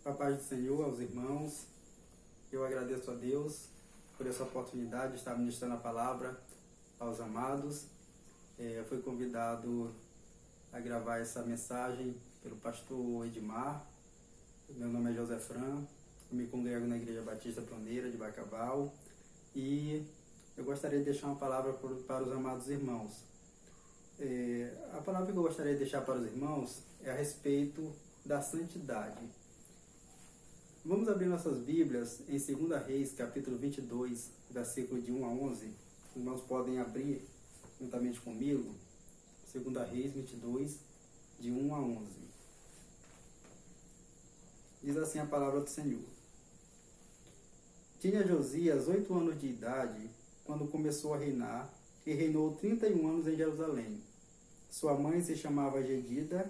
A paz do Senhor aos irmãos. Eu agradeço a Deus por essa oportunidade de estar ministrando a palavra aos amados. Eu fui convidado a gravar essa mensagem pelo pastor Edmar. Meu nome é José Fran, eu me congrego na Igreja Batista Pioneira de Bacabal e eu gostaria de deixar uma palavra para os amados irmãos. A palavra que eu gostaria de deixar para os irmãos é a respeito da santidade. Vamos abrir nossas Bíblias em 2 Reis, capítulo 22, versículo de 1 a 11. Os irmãos podem abrir juntamente comigo. 2 Reis 22, de 1 a 11. Diz assim a palavra do Senhor. Tinha Josias 8 anos de idade quando começou a reinar, e reinou 31 anos em Jerusalém. Sua mãe se chamava Jedida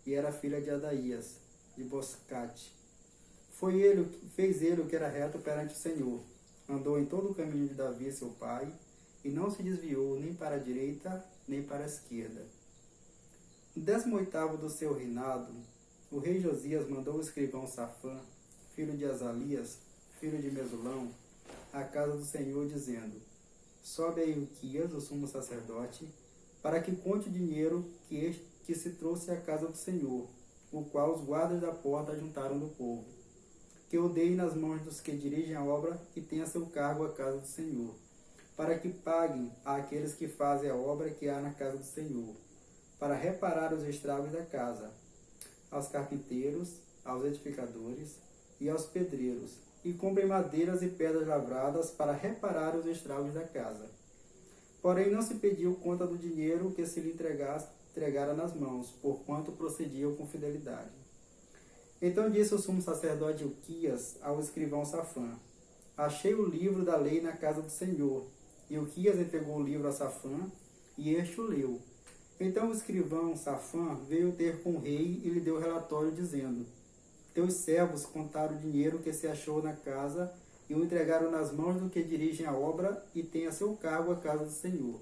e era filha de Adaías, de Boscate. Fez ele o que era reto perante o Senhor. Andou em todo o caminho de Davi, seu pai, e não se desviou nem para a direita, nem para a esquerda. No 18º do seu reinado, o rei Josias mandou o escrivão Safã, filho de Azalias, filho de Mesulão, à casa do Senhor, dizendo: sobe a Hilquias, o sumo sacerdote, para que conte o dinheiro que se trouxe à casa do Senhor, o qual os guardas da porta juntaram do povo. Que eu dei nas mãos dos que dirigem a obra e tenha a seu cargo a casa do Senhor, para que paguem àqueles que fazem a obra que há na casa do Senhor, para reparar os estragos da casa, aos carpinteiros, aos edificadores e aos pedreiros, e comprem madeiras e pedras lavradas para reparar os estragos da casa. Porém não se pediu conta do dinheiro que se lhe entregara nas mãos, porquanto procediam com fidelidade. Então disse o sumo sacerdote Hilquias ao escrivão Safã: achei o livro da lei na casa do Senhor. E Hilquias entregou o livro a Safã, e este o leu. Então o escrivão Safã veio ter com o rei e lhe deu relatório, dizendo: teus servos contaram o dinheiro que se achou na casa e o entregaram nas mãos do que dirigem a obra e tem a seu cargo a casa do Senhor.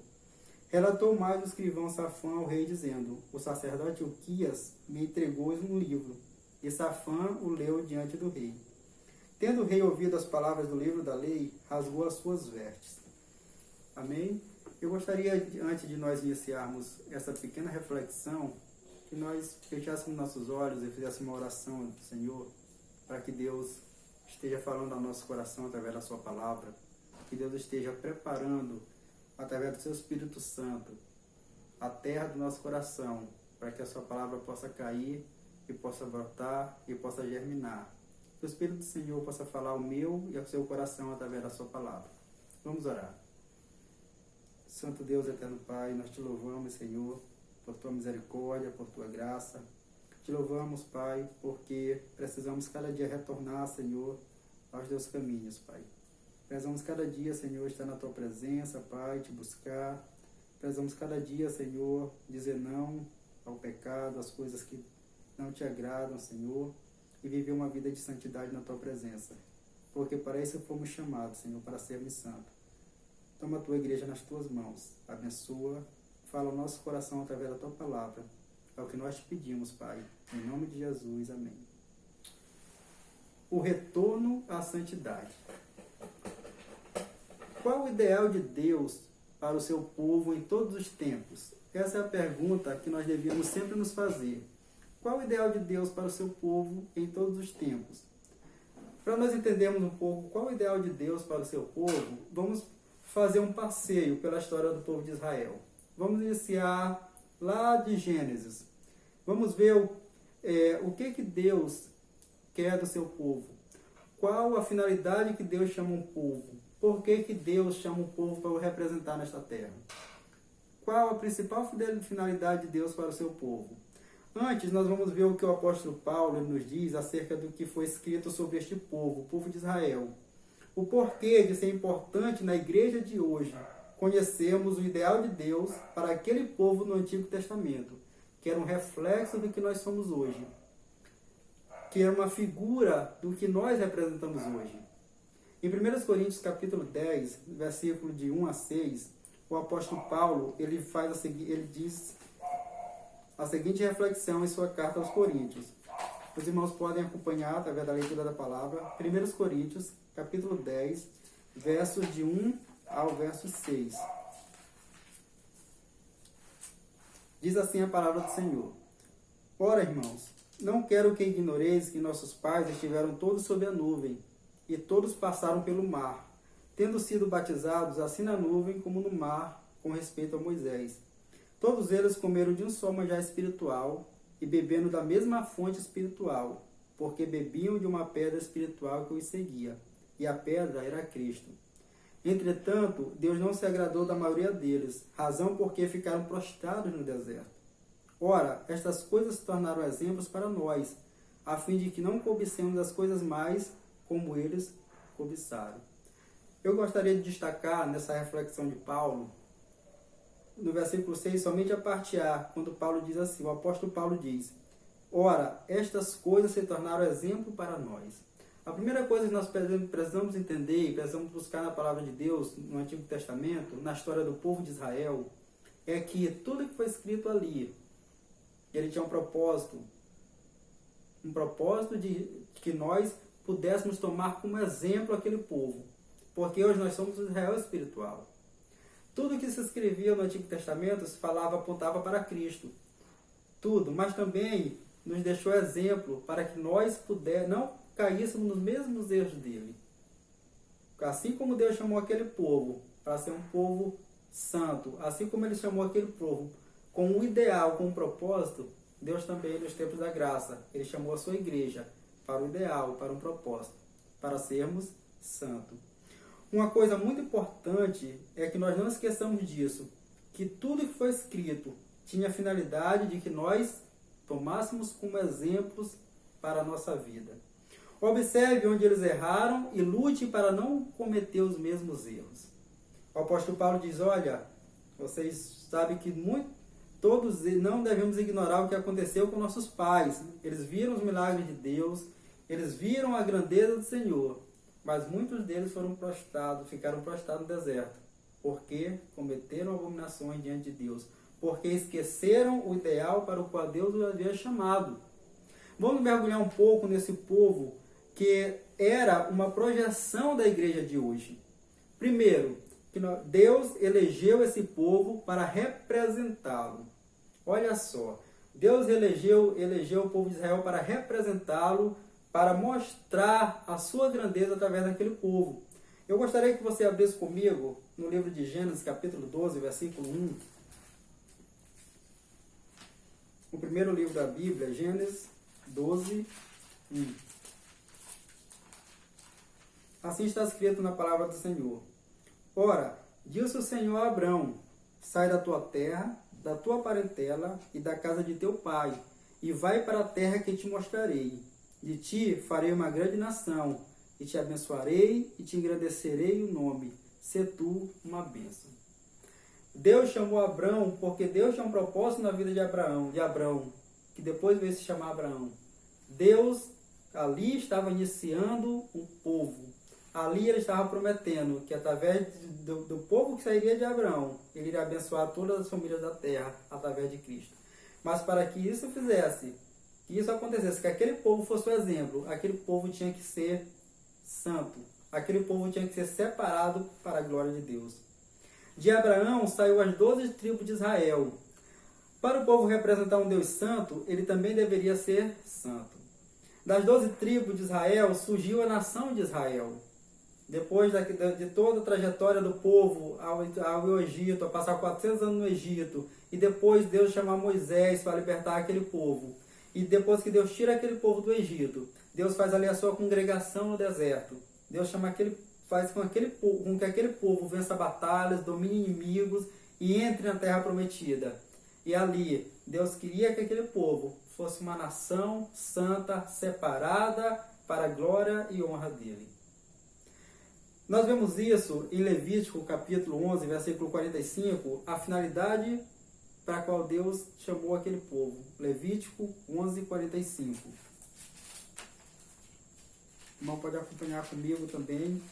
Relatou mais o escrivão Safã ao rei, dizendo: o sacerdote Hilquias me entregou um livro. E Safã o leu diante do rei. Tendo o rei ouvido as palavras do livro da lei, rasgou as suas vestes. Amém? Eu gostaria, antes de nós iniciarmos essa pequena reflexão, que nós fechássemos nossos olhos e fizéssemos uma oração ao Senhor, para que Deus esteja falando ao nosso coração através da sua palavra, que Deus esteja preparando, através do seu Espírito Santo, a terra do nosso coração, para que a sua palavra possa cair e possa brotar e possa germinar. Que o Espírito do Senhor possa falar ao meu e ao seu coração através da sua palavra. Vamos orar. Santo Deus, eterno Pai, nós te louvamos, Senhor, por tua misericórdia, por tua graça. Te louvamos, Pai, porque precisamos cada dia retornar, Senhor, aos teus caminhos, Pai. Precisamos cada dia, Senhor, estar na tua presença, Pai, te buscar. Precisamos cada dia, Senhor, dizer não ao pecado, às coisas que não te agradam, Senhor, e viver uma vida de santidade na tua presença. Porque para isso fomos chamados, Senhor, para sermos santos. Toma a tua igreja nas tuas mãos, abençoa, fala ao nosso coração através da tua palavra. É o que nós te pedimos, Pai. Em nome de Jesus, amém. O retorno à santidade. Qual o ideal de Deus para o seu povo em todos os tempos? Essa é a pergunta que nós devíamos sempre nos fazer. Qual o ideal de Deus para o seu povo em todos os tempos? Para nós entendermos um pouco qual o ideal de Deus para o seu povo, vamos fazer um passeio pela história do povo de Israel. Vamos iniciar lá de Gênesis. Vamos ver o que Deus quer do seu povo. Qual a finalidade que Deus chama um povo? Por que Deus chama um povo para o representar nesta terra? Qual a principal finalidade de Deus para o seu povo? Antes, nós vamos ver o que o apóstolo Paulo nos diz acerca do que foi escrito sobre este povo, o povo de Israel. O porquê de ser importante na igreja de hoje conhecermos o ideal de Deus para aquele povo no Antigo Testamento, que era um reflexo do que nós somos hoje, que era uma figura do que nós representamos hoje. Em 1 Coríntios capítulo 10, versículo de 1 a 6, o apóstolo Paulo ele diz a seguinte reflexão em sua carta aos Coríntios: Os irmãos podem acompanhar através da leitura da palavra. 1 Coríntios, capítulo 10, versos de 1 ao verso 6. Diz assim a palavra do Senhor. Ora, irmãos, não quero que ignoreis que nossos pais estiveram todos sob a nuvem, e todos passaram pelo mar, tendo sido batizados assim na nuvem como no mar, com respeito a Moisés. Todos eles comeram de um só manjar espiritual, e bebendo da mesma fonte espiritual, porque bebiam de uma pedra espiritual que os seguia, e a pedra era Cristo. Entretanto, Deus não se agradou da maioria deles, razão porque ficaram prostrados no deserto. Ora, estas coisas se tornaram exemplos para nós, a fim de que não cobicemos as coisas mais como eles cobiçaram. Eu gostaria de destacar nessa reflexão de Paulo, no versículo 6, somente a parte A, quando Paulo diz assim, o apóstolo Paulo diz, ora, estas coisas se tornaram exemplo para nós. A primeira coisa que nós precisamos entender e precisamos buscar na palavra de Deus, no Antigo Testamento, na história do povo de Israel, é que tudo que foi escrito ali, ele tinha um propósito de que nós pudéssemos tomar como exemplo aquele povo, porque hoje nós somos o Israel espiritual. Tudo que se escrevia no Antigo Testamento se falava, apontava para Cristo. Tudo, mas também nos deixou exemplo para que nós não caíssemos nos mesmos erros dele. Assim como Deus chamou aquele povo para ser um povo santo, assim como ele chamou aquele povo com um ideal, com um propósito, Deus também, nos tempos da graça, ele chamou a sua igreja para o ideal, para um propósito, para sermos santos. Uma coisa muito importante é que nós não esqueçamos disso, que tudo que foi escrito tinha a finalidade de que nós tomássemos como exemplos para a nossa vida. Observe onde eles erraram e lute para não cometer os mesmos erros. O apóstolo Paulo diz, olha, vocês sabem que todos não devemos ignorar o que aconteceu com nossos pais. Eles viram os milagres de Deus, eles viram a grandeza do Senhor, mas muitos deles ficaram prostrados no deserto, porque cometeram abominações diante de Deus, porque esqueceram o ideal para o qual Deus os havia chamado. Vamos mergulhar um pouco nesse povo que era uma projeção da igreja de hoje. Primeiro, que Deus elegeu esse povo para representá-lo. Olha só, Deus elegeu o povo de Israel para representá-lo, para mostrar a sua grandeza através daquele povo. Eu gostaria que você abrisse comigo no livro de Gênesis, capítulo 12, versículo 1. O primeiro livro da Bíblia, Gênesis 12, 1. Assim está escrito na palavra do Senhor. Ora, disse o Senhor a Abrão, sai da tua terra, da tua parentela e da casa de teu pai, e vai para a terra que te mostrarei. De ti farei uma grande nação, e te abençoarei e te engrandecerei o nome. Sê tu uma bênção. Deus chamou Abrão porque Deus tinha um propósito na vida de Abrão, que depois veio se chamar Abraão. Deus ali estava iniciando um povo. Ali ele estava prometendo que através do povo que sairia de Abraão, ele iria abençoar todas as famílias da terra através de Cristo. Mas para que isso acontecesse, que aquele povo fosse o exemplo, aquele povo tinha que ser santo. Aquele povo tinha que ser separado para a glória de Deus. De Abraão saiu as 12 tribos de Israel. Para o povo representar um Deus santo, ele também deveria ser santo. Das 12 tribos de Israel surgiu a nação de Israel. Depois de toda a trajetória do povo ao Egito, a passar 400 anos no Egito, e depois Deus chamar Moisés para libertar aquele povo. E depois que Deus tira aquele povo do Egito, Deus faz ali a sua congregação no deserto. Deus faz com que aquele povo vença batalhas, domine inimigos e entre na terra prometida. E ali, Deus queria que aquele povo fosse uma nação santa, separada para a glória e honra dele. Nós vemos isso em Levítico, capítulo 11, versículo 45, a finalidade para a qual Deus chamou aquele povo. Levítico 11, 45. O irmão pode acompanhar comigo também.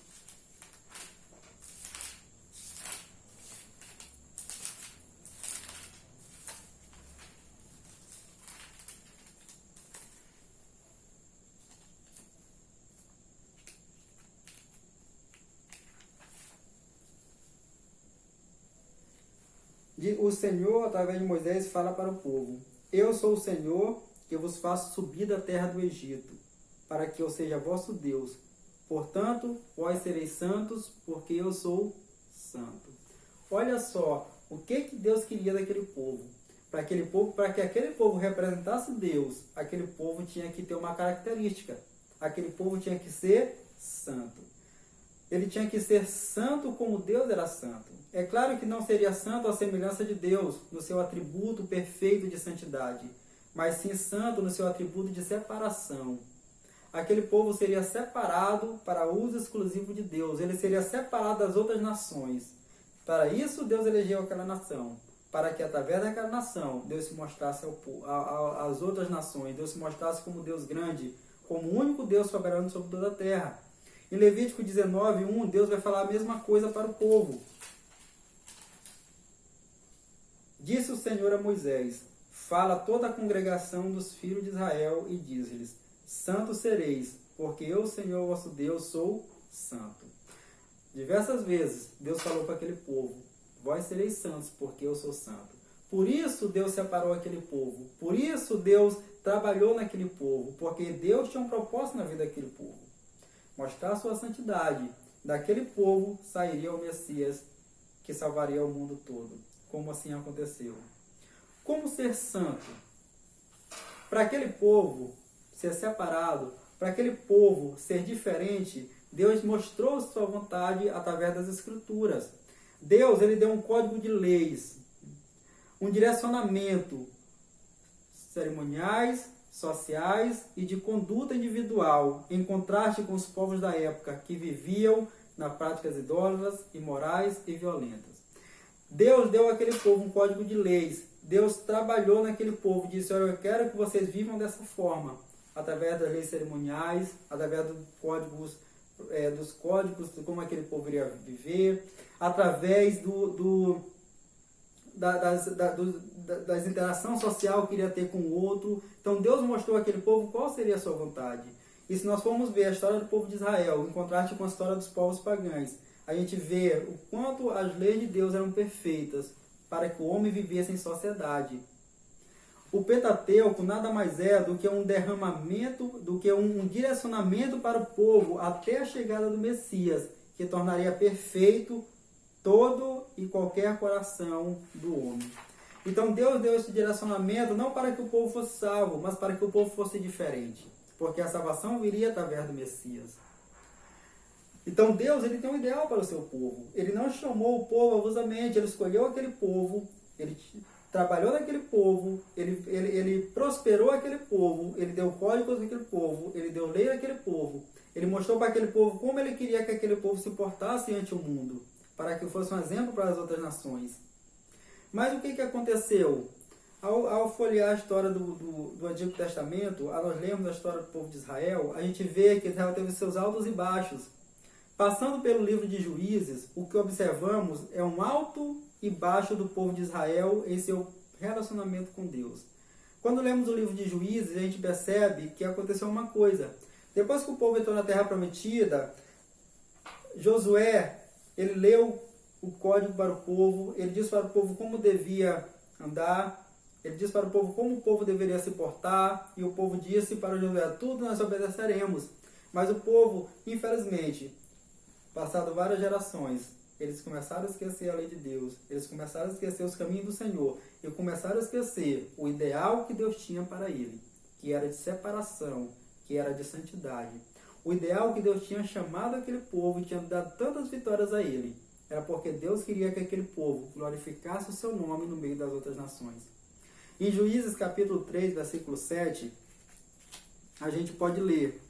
O Senhor, através de Moisés, fala para o povo: Eu sou o Senhor que vos faço subir da terra do Egito, para que eu seja vosso Deus. Portanto, vós sereis santos, porque eu sou santo. Olha só, o que Deus queria daquele povo. Para que aquele povo representasse Deus, aquele povo tinha que ter uma característica. Aquele povo tinha que ser santo. Ele tinha que ser santo como Deus era santo. É claro que não seria santo à semelhança de Deus, no seu atributo perfeito de santidade, mas sim santo no seu atributo de separação. Aquele povo seria separado para uso exclusivo de Deus. Ele seria separado das outras nações. Para isso, Deus elegeu aquela nação. Para que, através daquela nação, Deus se mostrasse às outras nações. Deus se mostrasse como Deus grande, como o único Deus soberano sobre toda a terra. Em Levítico 19:1, Deus vai falar a mesma coisa para o povo. Disse o Senhor a Moisés: Fala a toda a congregação dos filhos de Israel e diz-lhes: Santos sereis, porque eu, Senhor vosso Deus, sou santo. Diversas vezes Deus falou para aquele povo: Vós sereis santos, porque eu sou santo. Por isso Deus separou aquele povo. Por isso Deus trabalhou naquele povo, porque Deus tinha um propósito na vida daquele povo. Mostrar a sua santidade. Daquele povo sairia o Messias, que salvaria o mundo todo. Como assim aconteceu? Como ser santo? Para aquele povo ser separado, para aquele povo ser diferente, Deus mostrou sua vontade através das Escrituras. Deus, ele deu um código de leis, um direcionamento cerimoniais, sociais e de conduta individual, em contraste com os povos da época que viviam nas práticas idólatras, imorais e violentas. Deus deu àquele povo um código de leis. Deus trabalhou naquele povo, disse: Olha, eu quero que vocês vivam dessa forma, através das leis cerimoniais, através dos códigos de como aquele povo iria viver, através das interações sociais que iria ter com o outro. Então Deus mostrou àquele povo qual seria a sua vontade. E se nós formos ver a história do povo de Israel, em contraste com a história dos povos pagãos, a gente vê o quanto as leis de Deus eram perfeitas para que o homem vivesse em sociedade. O Pentateuco nada mais é do que um derramamento, do que um direcionamento para o povo até a chegada do Messias, que tornaria perfeito todo e qualquer coração do homem. Então Deus deu esse direcionamento não para que o povo fosse salvo, mas para que o povo fosse diferente, porque a salvação viria através do Messias. Então Deus, ele tem um ideal para o seu povo. Ele não chamou o povo avulsamente, ele escolheu aquele povo, ele trabalhou naquele povo, ele prosperou aquele povo, ele deu códigos àquele povo, ele deu lei àquele povo, ele mostrou para aquele povo como ele queria que aquele povo se portasse ante o mundo, para que fosse um exemplo para as outras nações. Mas o que aconteceu? Ao folhear a história do Antigo Testamento, nós lemos a história do povo de Israel, a gente vê que Israel teve seus altos e baixos. Passando pelo livro de Juízes, o que observamos é um alto e baixo do povo de Israel em seu relacionamento com Deus. Quando lemos o livro de Juízes, a gente percebe que aconteceu uma coisa. Depois que o povo entrou na Terra Prometida, Josué, ele leu o código para o povo, ele disse para o povo como devia andar, ele disse para o povo como o povo deveria se portar, e o povo disse para Josué: tudo nós obedeceremos. Mas o povo, infelizmente, passado várias gerações, eles começaram a esquecer a lei de Deus, eles começaram a esquecer os caminhos do Senhor, e começaram a esquecer o ideal que Deus tinha para ele, que era de separação, que era de santidade. O ideal que Deus tinha chamado aquele povo e tinha dado tantas vitórias a ele, era porque Deus queria que aquele povo glorificasse o seu nome no meio das outras nações. Em Juízes capítulo 3, versículo 7, a gente pode ler: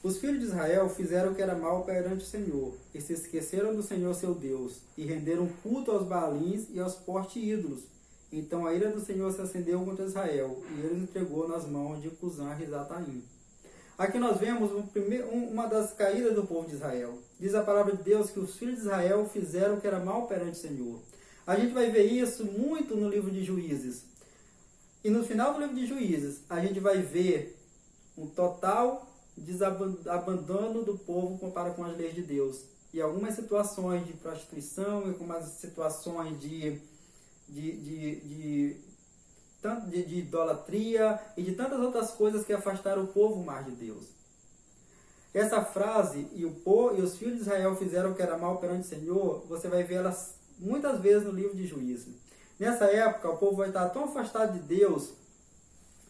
Os filhos de Israel fizeram o que era mal perante o Senhor, e se esqueceram do Senhor seu Deus, e renderam culto aos Baalins e aos porte-ídolos. Então a ira do Senhor se acendeu contra Israel, e ele os entregou nas mãos de Cusã-Risataim. Aqui nós vemos uma das caídas do povo de Israel. Diz a palavra de Deus que os filhos de Israel fizeram o que era mal perante o Senhor. A gente vai ver isso muito no livro de Juízes. E no final do livro de Juízes, a gente vai ver um total abandono do povo para com as leis de Deus. E algumas situações de prostituição, e algumas situações de idolatria e de tantas outras coisas que afastaram o povo mais de Deus. Essa frase, e os filhos de Israel fizeram o que era mal perante o Senhor, você vai ver elas muitas vezes no livro de Juízes. Nessa época, o povo vai estar tão afastado de Deus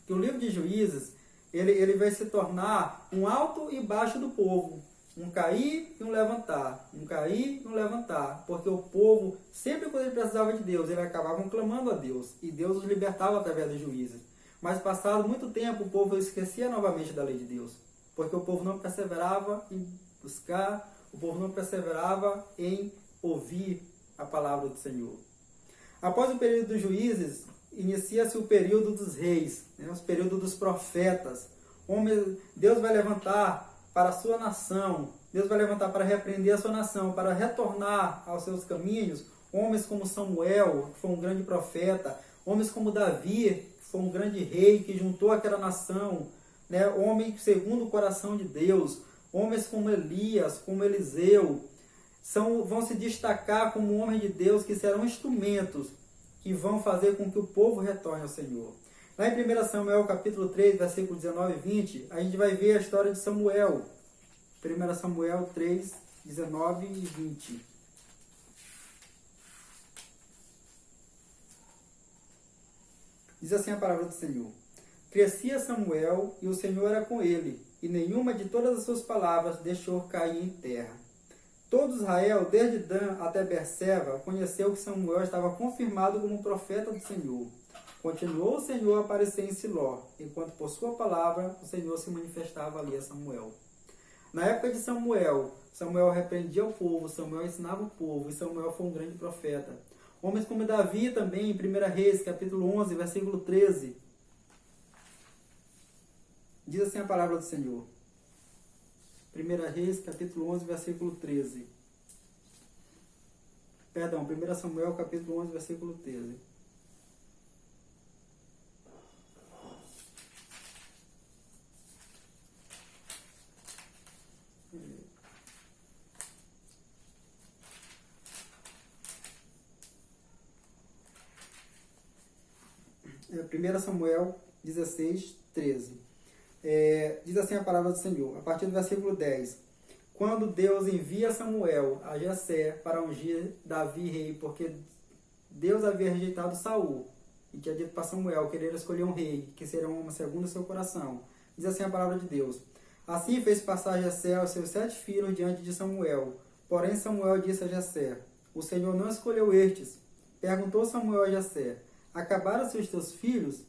que o livro de Juízes ele vai se tornar um alto e baixo do povo. Um cair e um levantar. Um cair e um levantar. Porque o povo, sempre quando ele precisava de Deus, eles acabavam clamando a Deus. E Deus os libertava através dos juízes. Mas passado muito tempo, o povo esquecia novamente da lei de Deus. Porque o povo não perseverava em buscar, o povo não perseverava em ouvir a palavra do Senhor. Após o período dos juízes, inicia-se o período dos reis, o período dos profetas. Deus vai levantar para a sua nação, Deus vai levantar para repreender a sua nação, para retornar aos seus caminhos, homens como Samuel, que foi um grande profeta, homens como Davi, que foi um grande rei, que juntou aquela nação, homens segundo o coração de Deus, homens como Elias, como Eliseu, vão se destacar como homens de Deus, que serão instrumentos que vão fazer com que o povo retorne ao Senhor. Lá em 1 Samuel capítulo 3, versículos 19 e 20, a gente vai ver a história de Samuel. 1 Samuel 3, 19 e 20. Diz assim a palavra do Senhor. Crescia Samuel e o Senhor era com ele, e nenhuma de todas as suas palavras deixou cair em terra. Todo Israel, desde Dan até Berseba, conheceu que Samuel estava confirmado como profeta do Senhor. Continuou o Senhor a aparecer em Siló, enquanto por sua palavra o Senhor se manifestava ali a Samuel. Na época de Samuel, Samuel repreendia o povo, Samuel ensinava o povo, e Samuel foi um grande profeta. Homens como Davi também, em 1 Reis, capítulo 11, versículo 13. Diz assim a palavra do Senhor. 1 Reis, capítulo 11, versículo 13. Perdão, 1 Samuel, capítulo 11, versículo 13. É, 1 Samuel 16, 13. Diz assim a palavra do Senhor, a partir do versículo 10. Quando Deus envia Samuel a Jessé para ungir Davi rei, porque Deus havia rejeitado Saul, e tinha dito para Samuel que ele escolher um rei, que seria um homem segundo o seu coração. Diz assim a palavra de Deus. Assim fez passar Jessé aos seus 7 filhos diante de Samuel. Porém Samuel disse a Jessé, o Senhor não escolheu estes. Perguntou Samuel a Jessé, acabaram-se os teus filhos?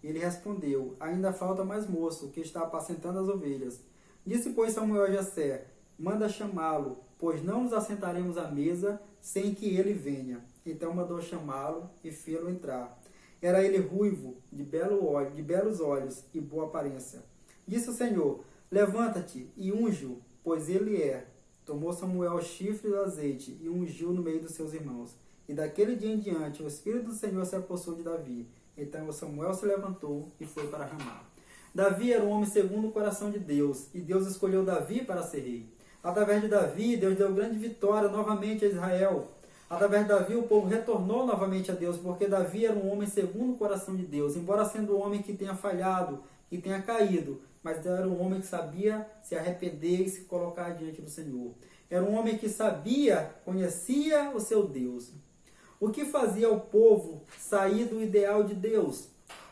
Ele respondeu, ainda falta mais moço, que está apacentando as ovelhas. Disse, pois, Samuel a Jessé, manda chamá-lo, pois não nos assentaremos à mesa sem que ele venha. Então mandou chamá-lo e fê-lo entrar. Era ele ruivo, de belos olhos e boa aparência. Disse o Senhor, levanta-te e unge-o, pois ele é. Tomou Samuel o chifre do azeite e ungiu no meio dos seus irmãos. E daquele dia em diante, o Espírito do Senhor se apossou de Davi. Então Samuel se levantou e foi para Ramá. Davi era um homem segundo o coração de Deus, e Deus escolheu Davi para ser rei. Através de Davi, Deus deu grande vitória novamente a Israel. Através de Davi, o povo retornou novamente a Deus, porque Davi era um homem segundo o coração de Deus. Embora sendo um homem que tenha falhado, que tenha caído, mas era um homem que sabia se arrepender e se colocar diante do Senhor. Era um homem que sabia, conhecia o seu Deus. O que fazia o povo sair do ideal de Deus?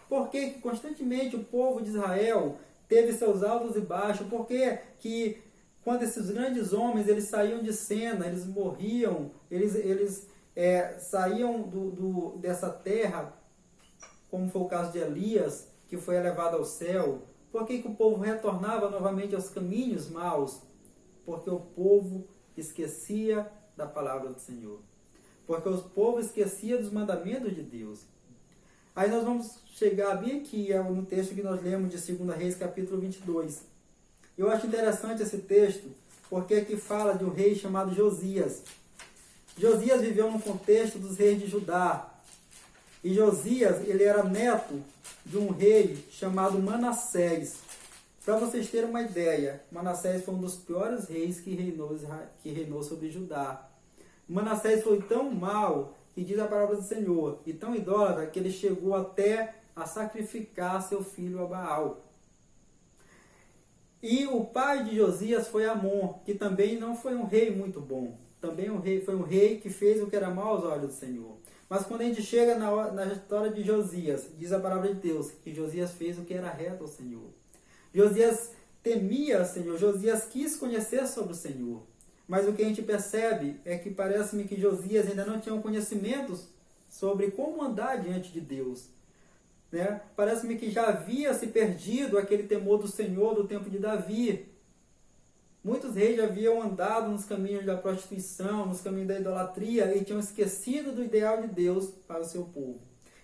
Por que constantemente o povo de Israel teve seus altos e baixos? Por que quando esses grandes homens eles saíam de cena, eles morriam, eles saíam dessa terra, como foi o caso de Elias, que foi elevado ao céu? Por que o povo retornava novamente aos caminhos maus? Porque o povo esquecia da palavra do Senhor. Porque o povo esquecia dos mandamentos de Deus. Aí nós vamos chegar bem aqui, no texto que nós lemos de 2 Reis, capítulo 22. Eu acho interessante esse texto, porque aqui fala de um rei chamado Josias. Josias viveu no contexto dos reis de Judá. E Josias, ele era neto de um rei chamado Manassés. Para vocês terem uma ideia, Manassés foi um dos piores reis que reinou sobre Judá. Manassés foi tão mau, que diz a palavra do Senhor, e tão idólatra, que ele chegou até a sacrificar seu filho a Baal. E o pai de Josias foi Amon, que também não foi um rei muito bom. Também foi um rei que fez o que era mal aos olhos do Senhor. Mas quando a gente chega na história de Josias, diz a palavra de Deus, que Josias fez o que era reto ao Senhor. Josias temia o Senhor, Josias quis conhecer sobre o Senhor. Mas o que a gente percebe é que parece-me que Josias ainda não tinha conhecimentos sobre como andar diante de Deus. Né? Parece-me que já havia se perdido aquele temor do Senhor do tempo de Davi. Muitos reis já haviam andado nos caminhos da prostituição, nos caminhos da idolatria e tinham esquecido do ideal de Deus para o seu povo.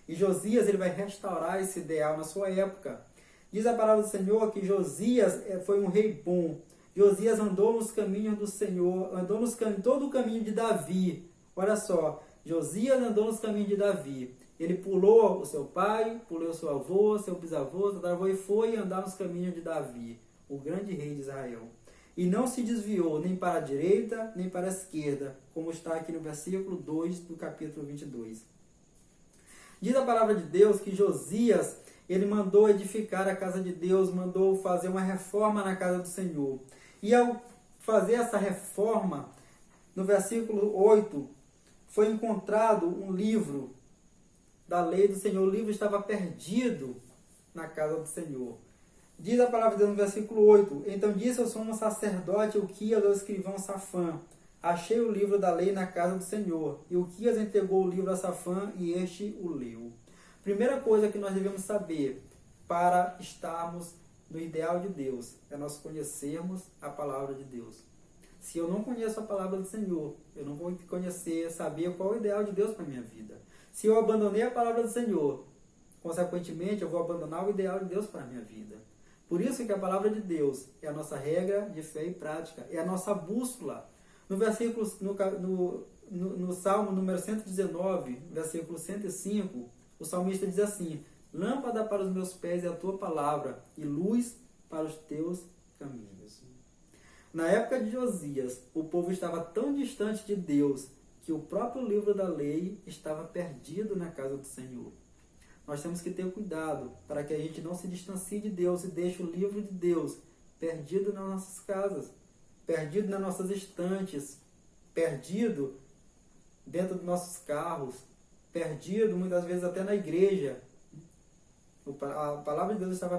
E Josias ele vai restaurar esse ideal na sua época. Diz a palavra do Senhor que Josias foi um rei bom. Josias andou nos caminhos do Senhor, andou todo o caminho de Davi. Olha só, Josias andou nos caminhos de Davi. Ele pulou o seu pai, pulou o seu avô, seu bisavô, seu avô e foi andar nos caminhos de Davi, o grande rei de Israel. E não se desviou nem para a direita, nem para a esquerda, como está aqui no versículo 2 do capítulo 22. Diz a palavra de Deus que Josias, ele mandou edificar a casa de Deus, mandou fazer uma reforma na casa do Senhor. E ao fazer essa reforma, no versículo 8, foi encontrado um livro da lei do Senhor. O livro estava perdido na casa do Senhor. Diz a palavra de Deus no versículo 8: Então disse ao sumo sacerdote Uquias ao escrivão Safã: Achei o livro da lei na casa do Senhor. E Uquias entregou o livro a Safã e este o leu. Primeira coisa que nós devemos saber para estarmos no ideal de Deus é nós conhecermos a palavra de Deus. Se eu não conheço a palavra do Senhor, eu não vou saber qual é o ideal de Deus para a minha vida. Se eu abandonei a palavra do Senhor, consequentemente eu vou abandonar o ideal de Deus para a minha vida. Por isso que a palavra de Deus é a nossa regra de fé e prática, é a nossa bússola. No versículo, no Salmo número 119, versículo 105, o salmista diz assim: Lâmpada para os meus pés é a tua palavra e luz para os teus caminhos. Na época de Josias, o povo estava tão distante de Deus que o próprio livro da lei estava perdido na casa do Senhor. Nós temos que ter cuidado para que a gente não se distancie de Deus e deixe o livro de Deus perdido nas nossas casas, perdido nas nossas estantes, perdido dentro dos nossos carros, perdido muitas vezes até na igreja. A palavra de Deus estava